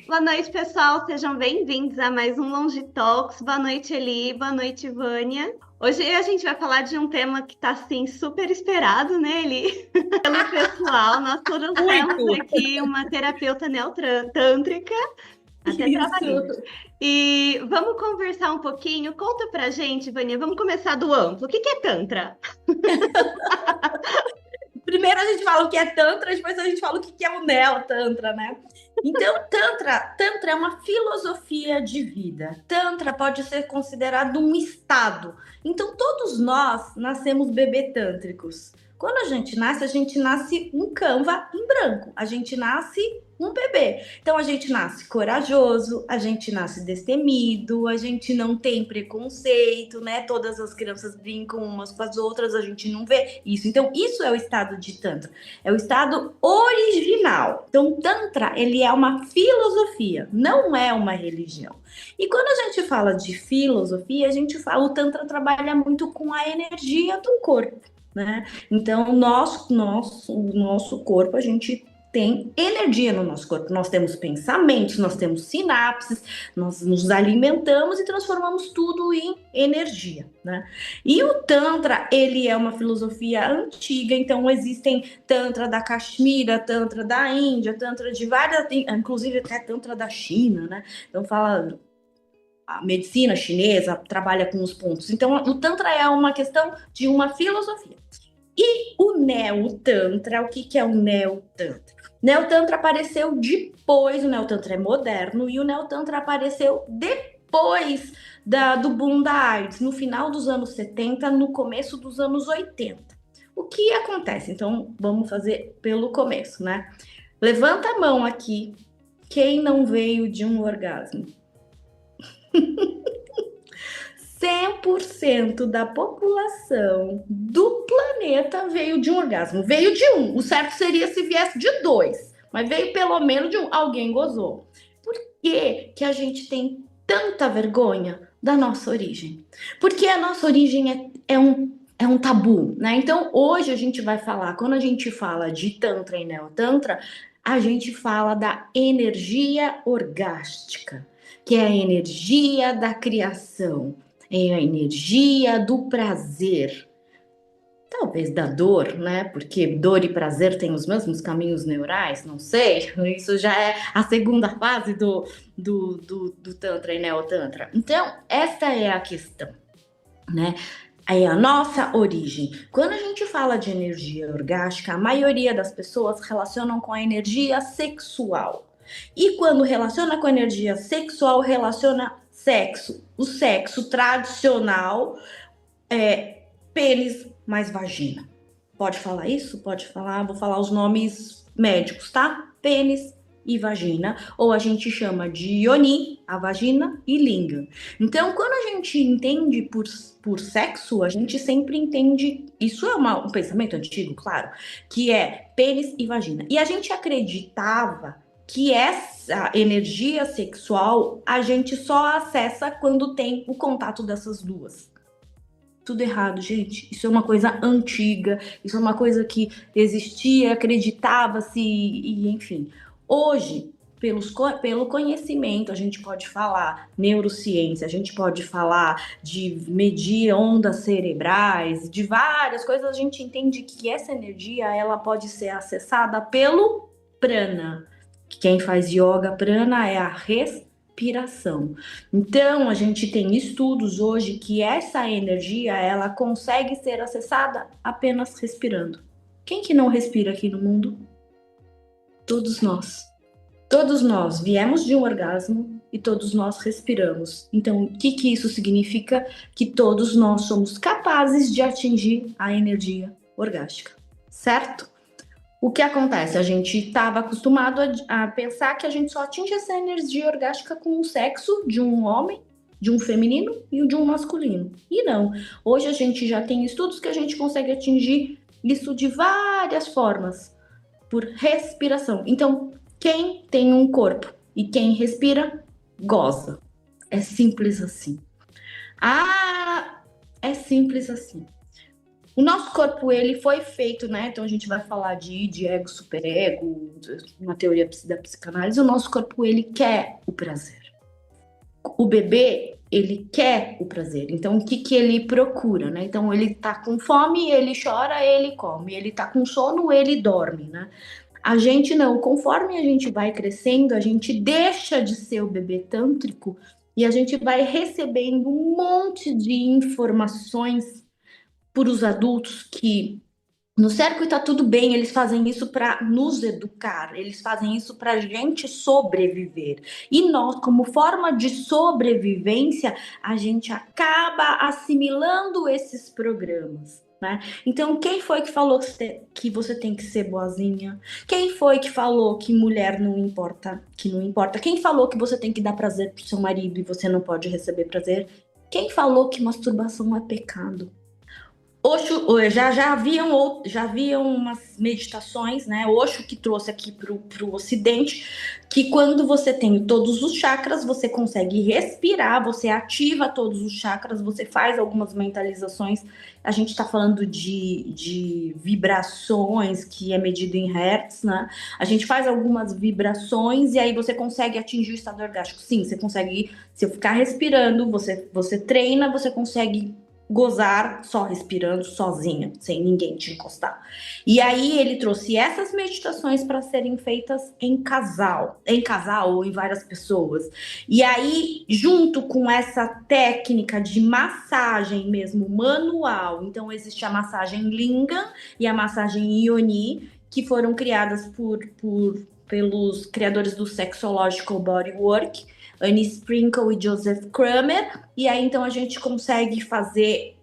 Boa noite, pessoal. Sejam bem-vindos a mais um Longe Talks. Boa noite, Eli. Boa noite, Vânia. Hoje a gente vai falar de um tema que está, assim, super esperado, né, Eli? Pelo pessoal. Nós trouxemos Muito! aqui uma terapeuta neotântrica, até trabalhinho. Isso! E vamos conversar um pouquinho. Conta pra gente, Vânia. Vamos começar do amplo. O que que é Tantra? Primeiro a gente fala o que é Tantra, depois a gente fala o que é o Neo-Tantra, né? Então, Tantra é uma filosofia de vida. Tantra pode ser considerado um estado. Então, todos nós nascemos bebê tântricos. Quando a gente nasce um Canva em branco. A gente nasce um bebê. Então, a gente nasce corajoso, a gente nasce destemido, a gente não tem preconceito, né? Todas as crianças brincam umas com as outras, a gente não vê isso. Então, isso é o estado de Tantra. É o estado original. Então, Tantra, ele é uma filosofia, não é uma religião. E quando a gente fala de filosofia, a gente fala, o Tantra trabalha muito com a energia do corpo, né? Então, o nosso corpo, a gente tem energia no nosso corpo. Nós temos pensamentos, nós temos sinapses, nós nos alimentamos e transformamos tudo em energia, né? E o Tantra, ele é uma filosofia antiga, então existem Tantra da Caxemira, Tantra da Índia, Tantra de várias, inclusive até Tantra da China, né? Então fala a medicina chinesa trabalha com os pontos. Então o Tantra é uma questão de uma filosofia. E o Neo-Tantra, o que é o Neo-Tantra? Neo-Tantra apareceu depois, o Neo-Tantra é moderno, e o Neo-Tantra apareceu depois do boom da AIDS, no final dos anos 70, no começo dos anos 80. O que acontece? Então, vamos fazer pelo começo, né? Levanta a mão aqui, quem não veio de um orgasmo? 100% da população do planeta veio de um orgasmo. Veio de um. O certo seria se viesse de dois. Mas veio pelo menos de um. Alguém gozou. Por que que a gente tem tanta vergonha da nossa origem? Porque a nossa origem é um tabu, né? Então, hoje a gente vai falar, quando a gente fala de Tantra e Neotantra, a gente fala da energia orgástica, que é a energia da criação, é a energia do prazer, talvez da dor, né? Porque dor e prazer têm os mesmos caminhos neurais, não sei. Isso já é a segunda fase do Tantra e Neotantra. Então, essa é a questão, né? É a nossa origem. Quando a gente fala de energia orgástica, a maioria das pessoas relacionam com a energia sexual. E quando relaciona com a energia sexual, relaciona sexo. O sexo tradicional é pênis mais vagina. Pode falar isso? Pode falar, vou falar os nomes médicos, tá? Pênis e vagina, ou a gente chama de yoni, a vagina, e lingam. Então, quando a gente entende por sexo, a gente sempre entende, isso é um pensamento antigo, claro, que é pênis e vagina. E a gente acreditava que essa energia sexual a gente só acessa quando tem o contato dessas duas. Tudo errado, gente. Isso é uma coisa antiga, isso é uma coisa que existia, acreditava-se, e enfim. Hoje, pelo conhecimento, a gente pode falar neurociência, a gente pode falar de medir ondas cerebrais, de várias coisas, a gente entende que essa energia ela pode ser acessada pelo prana. Quem faz yoga prana é a respiração. Então, a gente tem estudos hoje que essa energia, ela consegue ser acessada apenas respirando. Quem que não respira aqui no mundo? Todos nós. Todos nós viemos de um orgasmo e todos nós respiramos. Então, o que que isso significa? Que todos nós somos capazes de atingir a energia orgástica, certo? O que acontece? A gente estava acostumado a pensar que a gente só atinge essa energia orgástica com o sexo de um homem, de um feminino e de um masculino. E não. Hoje a gente já tem estudos que a gente consegue atingir isso de várias formas, por respiração. Então, quem tem um corpo e quem respira, goza. É simples assim. Ah, é simples assim. O nosso corpo, ele foi feito, né? Então a gente vai falar de ego, superego, uma teoria da psicanálise. O nosso corpo, ele quer o prazer. O bebê, ele quer o prazer. Então o que que ele procura, né? Então ele tá com fome, ele chora, ele come. Ele tá com sono, ele dorme, né? A gente não, conforme a gente vai crescendo, a gente deixa de ser o bebê tântrico e a gente vai recebendo um monte de informações por os adultos que no cerco está tudo bem, eles fazem isso para nos educar, eles fazem isso para a gente sobreviver. E nós, como forma de sobrevivência, a gente acaba assimilando esses programas. Né? Então, quem foi que falou que você tem que ser boazinha? Quem foi que falou que mulher não importa, que não importa? Quem falou que você tem que dar prazer pro seu marido e você não pode receber prazer? Quem falou que masturbação é pecado? Osho, já haviam umas meditações, né? Osho que trouxe aqui para o Ocidente, que quando você tem todos os chakras, você consegue respirar, você ativa todos os chakras, você faz algumas mentalizações. A gente está falando de vibrações, que é medido em hertz, né? A gente faz algumas vibrações e aí você consegue atingir o estado orgástico. Sim, você consegue, se eu ficar respirando, você treina, você consegue gozar só respirando sozinha, sem ninguém te encostar. E aí ele trouxe essas meditações para serem feitas em casal ou em várias pessoas. E aí, junto com essa técnica de massagem mesmo manual, então existe a massagem Lingam e a massagem Yoni, que foram criadas pelos criadores do Sexological Bodywork, Annie Sprinkle e Joseph Kramer, e aí então a gente consegue fazer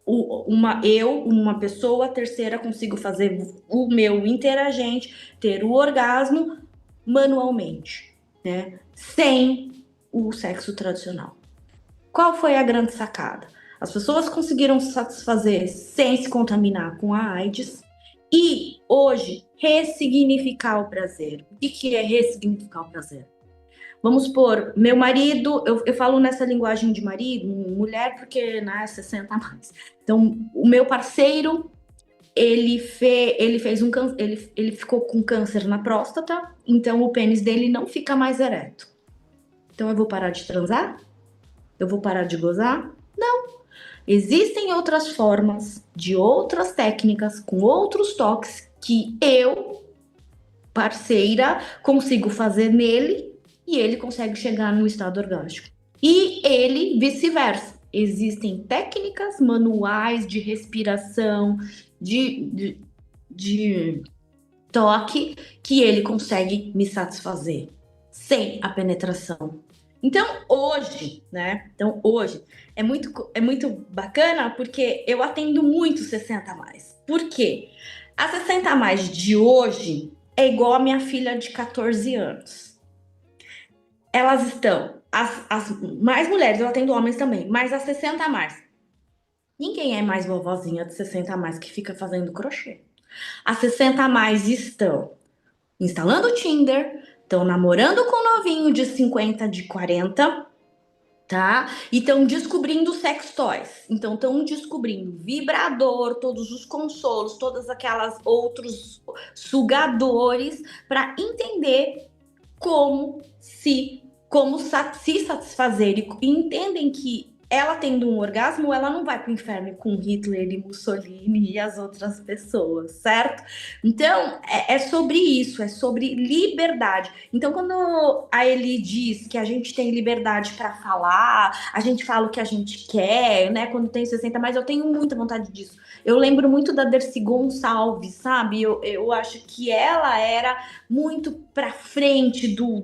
uma pessoa, a terceira consigo fazer o meu interagente, ter o orgasmo manualmente, né? Sem o sexo tradicional. Qual foi a grande sacada? As pessoas conseguiram se satisfazer sem se contaminar com a AIDS e hoje ressignificar o prazer. O que é ressignificar o prazer? Vamos supor, meu marido, eu falo nessa linguagem de marido, mulher, porque né, 60 a mais. Então, o meu parceiro, ele ficou com câncer na próstata, então o pênis dele não fica mais ereto. Então eu vou parar de transar? Eu vou parar de gozar? Não. Existem outras formas, de outras técnicas, com outros toques que eu, parceira, consigo fazer nele e ele consegue chegar no estado orgástico. E ele, vice-versa. Existem técnicas manuais de respiração, de toque, que ele consegue me satisfazer sem a penetração. Então, hoje, né? Então, hoje é muito bacana porque eu atendo muito 60 a mais. Por quê? A 60 a mais de hoje é igual a minha filha de 14 anos. Elas estão, as mais mulheres, eu atendo homens também, mas as 60 a mais. Ninguém é mais vovozinha de 60 a mais que fica fazendo crochê. As 60 a mais estão instalando o Tinder, estão namorando com um novinho de 50, de 40, tá? E estão descobrindo sex toys. Então estão descobrindo vibrador, todos os consolos, todas aquelas outros sugadores para entender como se satisfazer e entendem que ela tendo um orgasmo, ela não vai para o inferno com Hitler e Mussolini e as outras pessoas, certo? Então, é sobre isso, é sobre liberdade. Então, quando a Eli diz que a gente tem liberdade para falar, a gente fala o que a gente quer, né? Quando tem 60 mais, eu tenho muita vontade disso. Eu lembro muito da Dercy Gonçalves, sabe? Eu acho que ela era muito para frente do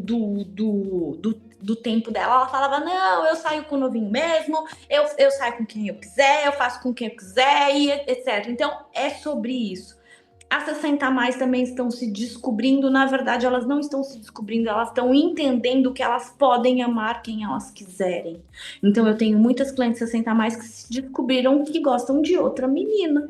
tempo dela. Ela falava, não, eu saio com o novinho mesmo, eu saio com quem eu quiser, eu faço com quem eu quiser, e etc. Então, é sobre isso. As 60 a mais também estão se descobrindo, na verdade, elas não estão se descobrindo, elas estão entendendo que elas podem amar quem elas quiserem. Então, eu tenho muitas clientes 60 a mais que se descobriram que gostam de outra menina.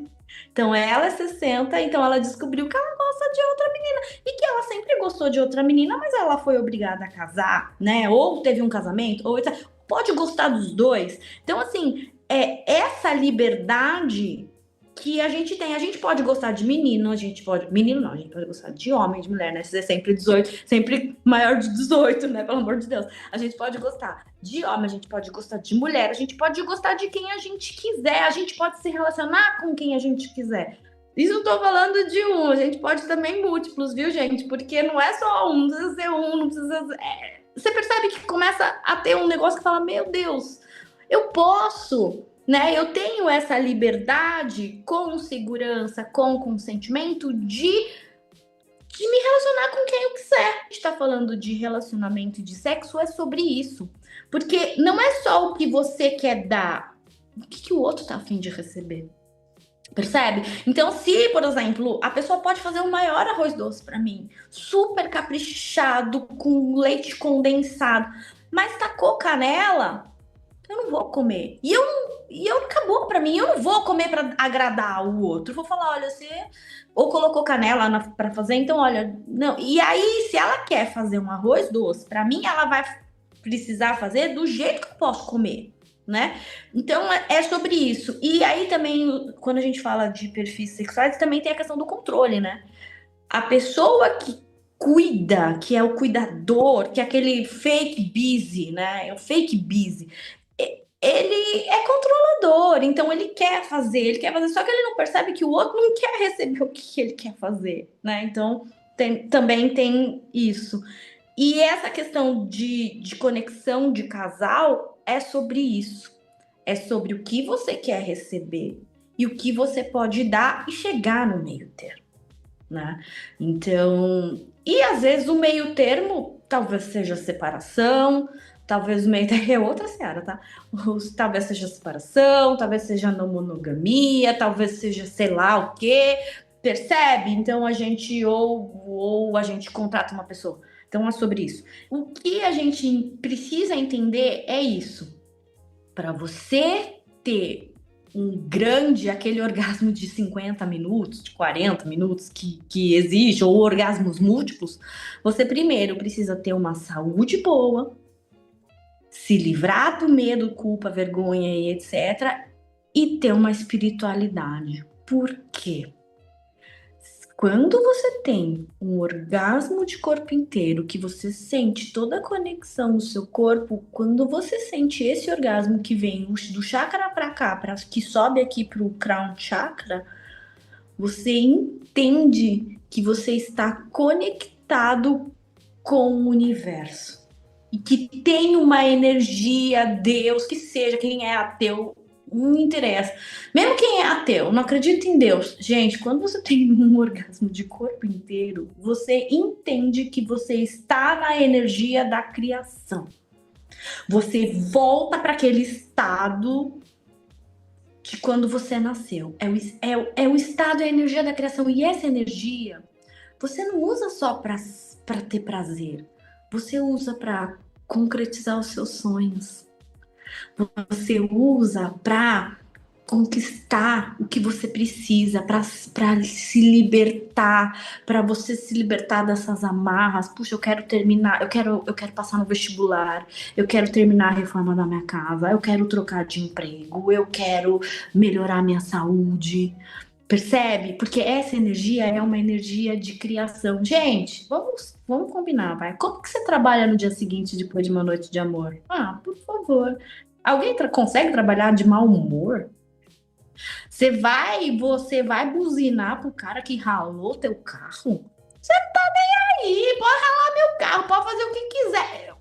Então, ela é 60, então ela descobriu que ela gosta de outra menina. E que ela sempre gostou de outra menina, mas ela foi obrigada a casar, né? Ou teve um casamento, ou pode gostar dos dois. Então, assim, essa liberdade que a gente tem. A gente pode gostar de menino, a gente pode. Menino não, a gente pode gostar de homem, de mulher, né? Se é sempre 18, sempre maior de 18, né? Pelo amor de Deus. A gente pode gostar de homem, a gente pode gostar de mulher, a gente pode gostar de quem a gente quiser, a gente pode se relacionar com quem a gente quiser. Isso eu tô falando de um, a gente pode também múltiplos, viu, gente? Porque não é só um, não precisa ser um, não precisa ser... Você percebe que começa a ter um negócio que fala, meu Deus, eu posso, né? Eu tenho essa liberdade com segurança, com consentimento de me relacionar com quem eu quiser. A gente tá falando de relacionamento e de sexo, é sobre isso. Porque não é só o que você quer dar, o que o outro tá a fim de receber. Percebe? Então, se, por exemplo, a pessoa pode fazer o maior arroz doce pra mim, super caprichado, com leite condensado, mas tacou canela, eu não vou comer. E eu acabou pra mim, eu não vou comer pra agradar o outro. Eu vou falar, olha, você ou colocou canela pra fazer, então olha, não. E aí, se ela quer fazer um arroz doce, pra mim, ela vai precisar fazer do jeito que eu posso comer, né? Então é sobre isso. E aí também, quando a gente fala de perfis sexuais, também tem a questão do controle, né? A pessoa que cuida, que é o cuidador, que é aquele fake busy, né? É o fake busy. Ele é controlador, então ele quer fazer, só que ele não percebe que o outro não quer receber o que ele quer fazer, né? Então também tem isso. E essa questão de conexão de casal é sobre isso. É sobre o que você quer receber e o que você pode dar e chegar no meio termo, né? Então, e às vezes o meio termo talvez seja separação, talvez o meio termo é outra seara, tá? Talvez seja separação, talvez seja não monogamia, talvez seja sei lá o quê, percebe? Então a gente ou a gente contrata uma pessoa. Então é sobre isso. O que a gente precisa entender é isso. Para você ter aquele orgasmo de 50 minutos, de 40 minutos que existe, ou orgasmos múltiplos, você primeiro precisa ter uma saúde boa, se livrar do medo, culpa, vergonha e etc. E ter uma espiritualidade. Por quê? Quando você tem um orgasmo de corpo inteiro, que você sente toda a conexão no seu corpo, quando você sente esse orgasmo que vem do chakra para cá, que sobe aqui para o crown chakra, você entende que você está conectado com o universo. E que tem uma energia, Deus, que seja, quem é ateu, não interessa. Mesmo quem é ateu, não acredita em Deus. Gente, quando você tem um orgasmo de corpo inteiro, você entende que você está na energia da criação. Você volta para aquele estado de quando você nasceu. É o estado, é a energia da criação. E essa energia, você não usa só para ter prazer. Você usa para concretizar os seus sonhos. Você usa para conquistar o que você precisa, para se libertar, para você se libertar dessas amarras. Puxa, eu quero terminar, eu quero passar no vestibular, eu quero terminar a reforma da minha casa, eu quero trocar de emprego, eu quero melhorar minha saúde. Percebe? Porque essa energia é uma energia de criação. Gente, vamos combinar, vai. Como que você trabalha no dia seguinte depois de uma noite de amor? Ah, por favor. Alguém consegue trabalhar de mau humor? Você vai buzinar pro cara que ralou teu carro? Você tá nem aí, pode ralar meu carro, pode fazer o que quiser.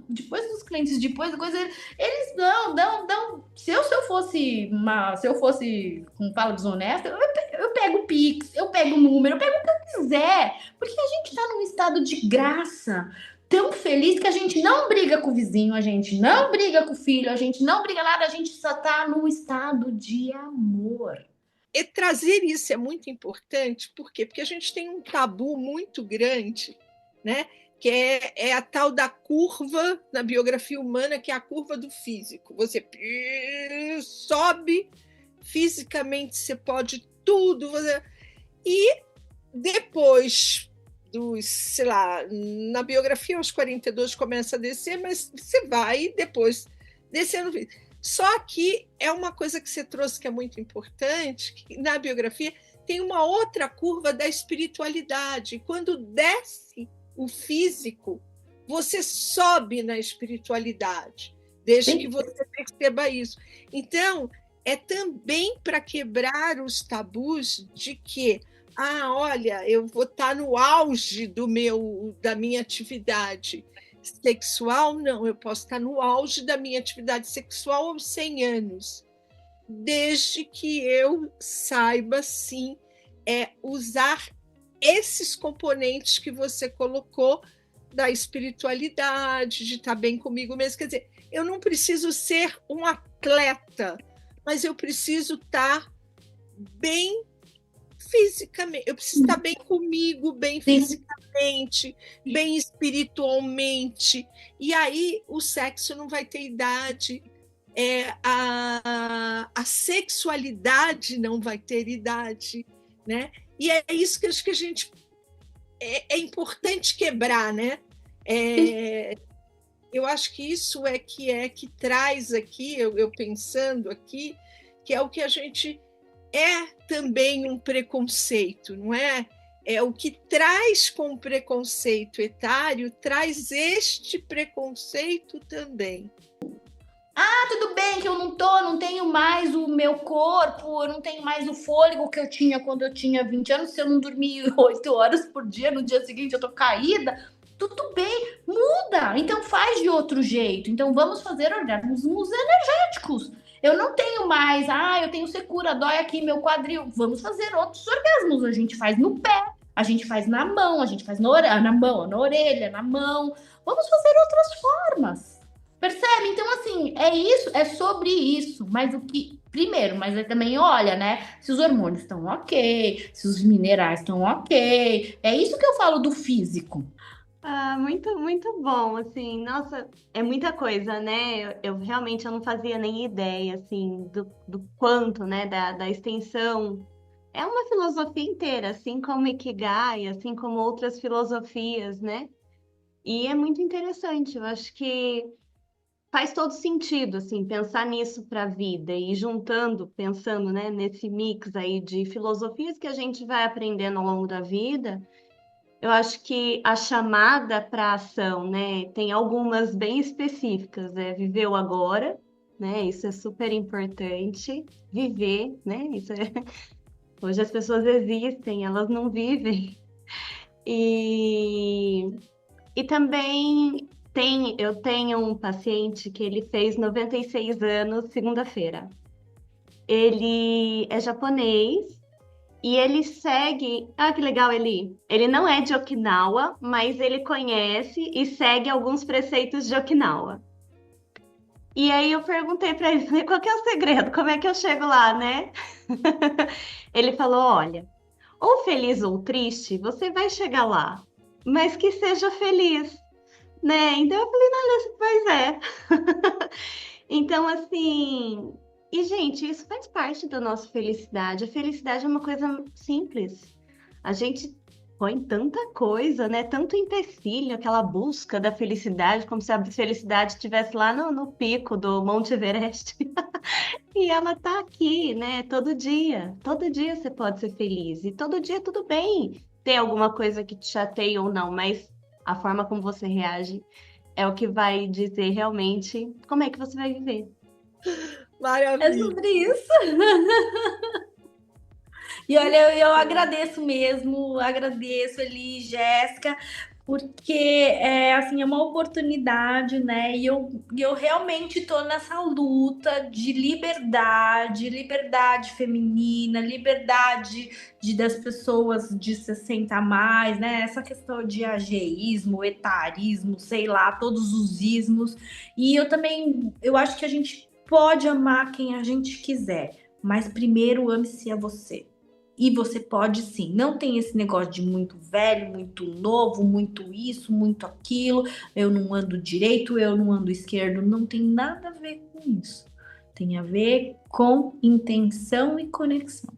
Depois dos clientes, depois da coisa, eles dão. Se eu fosse com fala desonesta, eu pego o Pix, eu pego o número, eu pego o que eu quiser. Porque a gente tá num estado de graça, tão feliz que a gente não briga com o vizinho, a gente não briga com o filho, a gente não briga nada, a gente só tá num estado de amor. E trazer isso é muito importante, por quê? Porque a gente tem um tabu muito grande, né? Que é a tal da curva na biografia humana, que é a curva do físico. Você sobe, fisicamente você pode tudo, e depois sei lá, na biografia aos 42 começa a descer, mas você vai depois descendo. Só que é uma coisa que você trouxe que é muito importante, que na biografia tem uma outra curva da espiritualidade. Quando desce o físico, você sobe na espiritualidade, desde que você perceba isso. Então, é também para quebrar os tabus de que, olha, eu vou estar no auge da minha atividade sexual, não, eu posso estar no auge da minha atividade sexual aos 100 anos, desde que eu saiba, sim, usar esses componentes que você colocou da espiritualidade, de estar bem comigo mesmo. Quer dizer, eu não preciso ser um atleta, mas eu preciso estar bem fisicamente, eu preciso estar bem comigo, bem fisicamente, bem espiritualmente. E aí o sexo não vai ter idade, a sexualidade não vai ter idade, né? E é isso que acho que a gente é importante quebrar, né? Eu acho que isso que traz aqui, eu pensando aqui, que é o que a gente também um preconceito, não é? É o que traz com o preconceito etário, traz este preconceito também. Tudo bem que eu não tenho mais o meu corpo, eu não tenho mais o fôlego que eu tinha quando eu tinha 20 anos, se eu não dormir 8 horas por dia, no dia seguinte eu tô caída, tudo bem, muda, então faz de outro jeito, então vamos fazer orgasmos energéticos. Eu não tenho mais, eu tenho secura, dói aqui meu quadril, vamos fazer outros orgasmos, a gente faz no pé, a gente faz na mão, a gente faz na orelha, na mão, vamos fazer outras formas. Percebe? Então, assim, é isso, é sobre isso. Mas o que. Primeiro, mas aí também olha, né? Se os hormônios estão ok, se os minerais estão ok. É isso que eu falo do físico. Muito, muito bom, assim, nossa, é muita coisa, né? Eu realmente não fazia nem ideia, assim, do quanto, né, da extensão. É uma filosofia inteira, assim como Ikigai, assim como outras filosofias, né? E é muito interessante, eu acho que faz todo sentido, assim, pensar nisso para a vida e juntando, pensando, né, nesse mix aí de filosofias que a gente vai aprendendo ao longo da vida. Eu acho que a chamada para a ação, né, tem algumas bem específicas, viver o agora, né, isso é super importante, viver, né, hoje as pessoas existem, elas não vivem, e, e também eu tenho um paciente que ele fez 96 anos segunda-feira, ele é japonês, e ele segue. Que legal, Eli. Ele não é de Okinawa, mas ele conhece e segue alguns preceitos de Okinawa. E aí eu perguntei para ele, falei, qual que é o segredo? Como é que eu chego lá, né? Ele falou, olha, ou feliz ou triste, você vai chegar lá, mas que seja feliz, né? Então eu falei, olha, pois é. Então, assim, e gente, isso faz parte da nossa felicidade. A felicidade é uma coisa simples. A gente põe tanta coisa, né? Tanto empecilho, aquela busca da felicidade, como se a felicidade estivesse lá no pico do Monte Everest. E ela tá aqui, né? Todo dia. Todo dia você pode ser feliz. E todo dia tudo bem ter alguma coisa que te chateie ou não, mas a forma como você reage é o que vai dizer realmente como é que você vai viver. Maravilha. É sobre isso. E olha, eu agradeço mesmo, agradeço Eli, Jéssica, porque assim, é uma oportunidade, né? E eu realmente estou nessa luta de liberdade feminina, liberdade das pessoas de 60 a mais, né? Essa questão de ageísmo, etarismo, sei lá, todos os ismos. E eu acho que a gente pode amar quem a gente quiser, mas primeiro ame-se a você. E você pode sim, não tem esse negócio de muito velho, muito novo, muito isso, muito aquilo, eu não ando direito, eu não ando esquerdo, não tem nada a ver com isso. Tem a ver com intenção e conexão.